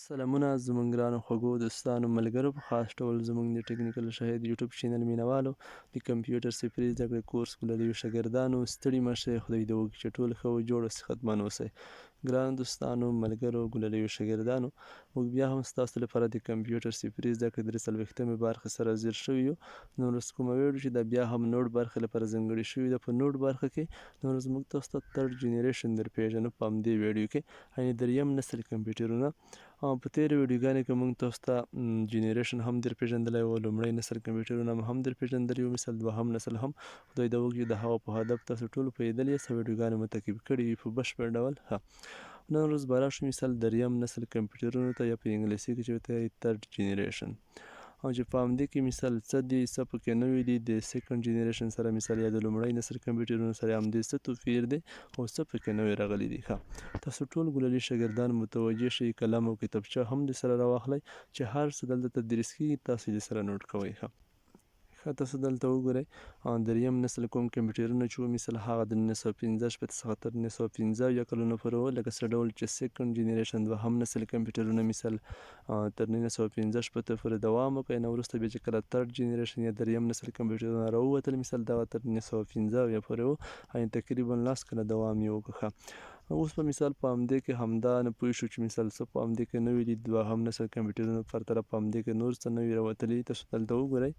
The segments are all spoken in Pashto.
سلامونه زموږ ګرانو خوږو دوستانو ملګرو په خاص ډول زموږ د ټکنیکل شاهد یوټیوب چینل مینوالو د کمپیوټر صفري زده کړې کورس ولريو شاګردانو ستړي مه شئ خدای دې وکړي چې ټول ښه او جوړ او صحتمند اوسئ ګرانو دوستانو ملګرو ګلریو شاګردانو موږ بیا هم ستاسو لپاره د کمپیوټر صفري زده کړې 43مې برخې سره حاضر شوي یو نو ورځ کومه ویډیو چې دا بیا هم نوټ برخې لپاره ځانګړې شوې ده په نوټ برخه کې نو ورځ موږ تاسو ته تھرډ جنریشن در پیژنو په همدې ویډیو کې یعنې دریم نسل کمپیوټرونه په تېرو ویډیوګانو کې موږ تاسو ته جنریشن هم در پیژندلی و لومړی نسل کمپیوټرونه هم در پیژندلي وو مثال دوهم نسل هم خدای دې وکړي د هغه په هدف تاسو ټولو پوهېدلي یاست او ویډیوګانې مو تعقیب کړي وي په بشپړ ډول نن ورځ به راشو مثال دریم نسل کمپیوټرونو ته یا په انګلیسي کې چې ورته وایي تھرډ جنریشن او چې په همدې کې مثال څه دي څه پکې نوي دي د سیکنډ جنریشن سره مثال یا د لومړی نسل کمپیوټرونو سره همدې څه توپیر دی او څه پکې نوي راغلي دي تاسو ټول ګلالي شاګردان متوجه شئ قلم او کتابچه هم د سره راواخلئ چې هر څه دلته تدریس کېږي تاسو یې سره نوټ کوئ تاسو دلته وګورئ دریم نسل کوم کمپیوټرونه چې وو مثال هغه د 1950 شپېته څخه تر 1950 کلونو پورې وو لکه څه ډول چې سیکنډ جنریشن دوهم نسل کمپیوټرونه مثال تر 1950 شپېته پورې دوام وکړ نه وروسته بیا چې کله تھرډ جنریشن یا دریم نسل کمپیوټرونه راووتل مثال دغه تر 1950 پورې وو یعنې تقریبا 10 کاله دوام یې وکړ اوس په مثال په همدې کې همدا نه پوه شو چې مثال څه په همدې کې نوي دي دوهم نسل کمپیوټرونو پرتله په همدې کې نور څه نوي راوتلي تاسو دلته وګورئ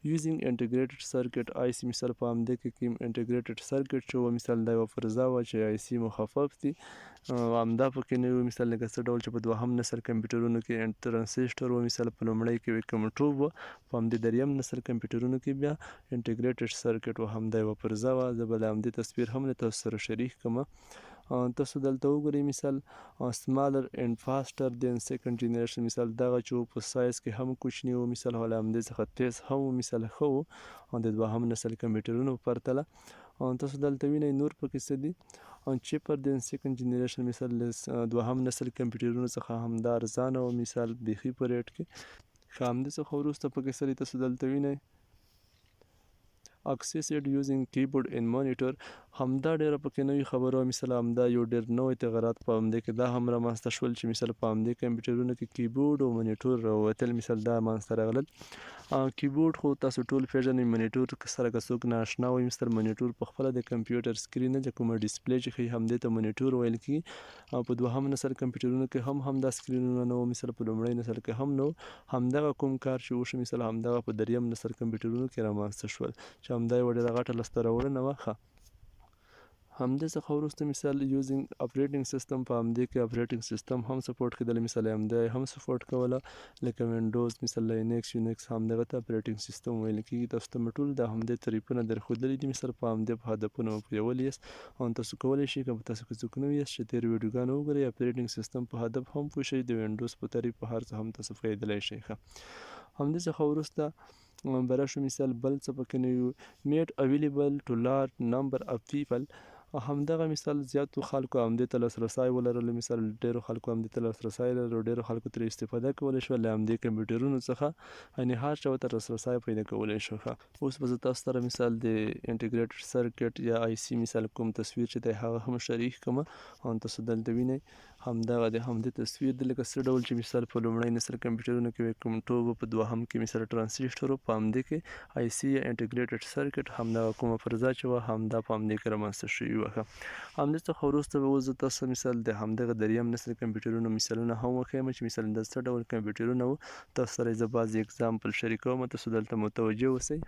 using integrated circuit IC مثال په همدې کې کوم integrated circuit چې و مثال دا یوه فرضه وه چې IC مخفف دي همدا پکې نه وي مثال لکه څه ډول چې په دوهم نسل کمپیوټرونو کې ترانسیسټر و مثال په لومړی کې کوم ټوب و په همدې دریم نسل کمپیوټرونو کې بیا integrated circuit و همدا یوه فرضه وه زه به د همدې تصویر هم له تاسو سره شریک کړم تاسو دلته وګورئ مثال سمالر اینډ فاسټر دین سیکنډ جنریشن مثال دغه چې په سایز کې هم کوچني و مثال حالا همدې څخه تیز هم مثال ښه و د دوهم نسل کمپیوټرونو په پرتله تاسو دلته وینئ نور پکې څه دي چیپر دین سیکنډ جنریشن مثال دوهم نسل کمپیوټرونو څخه همدا ارزانه و مثال بیخي په ریټ کې همدې څخه وروسته پکې څه دي تاسو دلته وینئ accessed using keyboard and monitor همدا ډیره پکې نوې خبره مثال همدا یو ډیر نوې تغیرات په همدې کې دا هم رامنځته شول چې مثال په همدې کمپیوټرونو کې کیبورډ او مانیټور راوتل مثال دا منځته راغلل کیبورډ خو تاسو ټول پیژنئ مانیټور سره که څوک نااشنا وي مثال مانیټور په خپله د کمپیوټر سکرین نه چې کومه ډسپلی چې ښیي همدې ته مانیټور ویل کېږي او په دوهم نسل کمپیوټرونو کې هم دا سکرینونه نه وو مثال په لومړی نسل کې هم نه همدغه کوم کار چې وشو مثال همدغه په دریم نسل کمپیوټرونو کې رامنځته شول چې همدا یوه ډېره غټه لاسته راوړنه وه همدې څخه وروسته مثال یوزینګ اپریټینګ سیسټم په همدې کې اپریټینګ سیسټم هم سپورټ کېدل مثال همدا هم سپورټ کوله لکه وینډوز مثال لینکس یونکس همدغه ته اپریټینګ سیسټم ویل کېږي تاسو ته مې ټول د همدې تعریفونه درښودلي دي مثال په همدې په هدفونه مو پوهیولی یاست او تاسو کولی شئ که تاسو که څوک نه یاست چې تېرې ویډیوګانې وګورئ اپریټینګ سیسټم په هدف هم پوه شئ د وینډوز په تعریف په هر څه هم تاسو پوهېدلی شئ همدې څخه وروسته براشو مثال بل څه پکې نه وي میډ اویلیبل ټو لارج نمبر اف پیپل همدغه مثال زیاتو خلکو همدې ته لاسرسی ولرلو مثال ډېرو خلکو همدې ته لاسرسی لرلو ډېرو خلکو ترې استفاده کولی شول له همدې کمپیوټرونو څخه یعنې هر چا ورته لاسرسی پیدا کولی شو اوس به زه تاسو سره مثال د انټیګریټډ سرکټ یا آی سی مثال کوم تصویر چې دی هغه هم شریک کړم او تاسو دلته وینئ همدغه د همدې تصویر دی لکه څه ډول چې مثال په لومړی نسل کمپیوټرونو کې کوم ټوب په دوهم کې مثال ټرانسیسټر په همدې کې آی سی یا انټیګریټډ سرکټ همدغه کومه فرضه چې وه همدا په همدې کې رامنځته شوې وه همدې څخه وروسته به اوس زه تاسو مثال د همدغه دریم نسل کمپیوټرونو مثالونه هم وښیم چې مثلا د څه ډول کمپیوټرونه وو تاسو سره یې زه بعضې اګزامپل شریکوم تاسو دلته متوجه اوسئ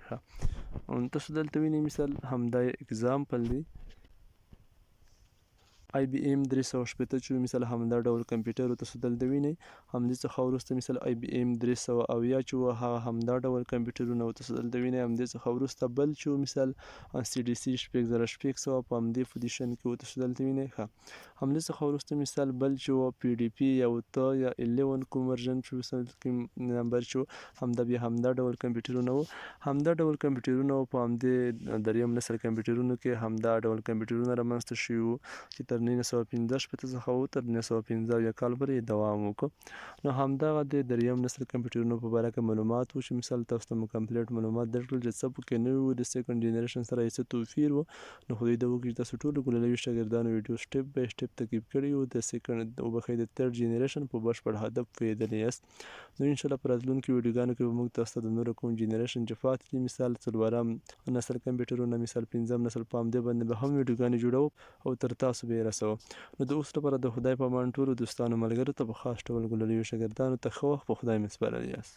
تاسو دلته وینئ مثال همدا اګزامپل دی IBM 380 چې مثال همدا ډول کمپیوټر تاسو دلته وینئ همدې څخه وروسته مثال IBM 380 چې وه هغه همدا ډول کمپیوټرونه تاسو دلته وینئ همدې څخه وروسته بل چې مثال CDC 6600 په همدې پوزیشن کې و تاسو دلته وینئ همدې څخه وروسته مثال بل چې و PDP یا 11 کوم ورژن چې مثال نمبر چې همدا بیا همدا ډول کمپیوټرونه و همدا ډول کمپیوټرونه په همدې دریم نسل کمپیوټرونو کې همدا ډول کمپیوټرونه رامنځته شوي وو چې تر تر 1915 څخه و تر 1915 کال پورې دوام وکړ. نو همدغه د دریم نسل کمپیوټرونو په باره کې معلومات و چې مثال تاسو ته مو کمپلیټ معلومات درکړل چې څه پکې نوي و، د سیکنډ جنریشن سره یې څه توپیر و. نو خدای دې وکړي چې تاسو ټولو ګلالوي شاګردانو ویډیو سټیپ بای سټیپ تعقیب کړی و، د سیکنډ وبښئ د ترډ جنریشن په بشپړ هدف پوهېدلی یاست. نو انشاءالله په راتلونکي ویډیوګانو کې به موږ تاسو ته د نورو کوم جنریشن چې پاتې دي مثال څلورم نسل کمپیوټرونه، مثال پنځم نسل، په همدې باندې به هم ویډیوګانې جوړو او تر تاسو به یې رسوو. نو د اوس لپاره د خدای په امان ټولو دوستانو ملګرو ته په خاص ډول ګلالویو شاګردانو ته ښه وخت په خدای مې سپارلی یاست.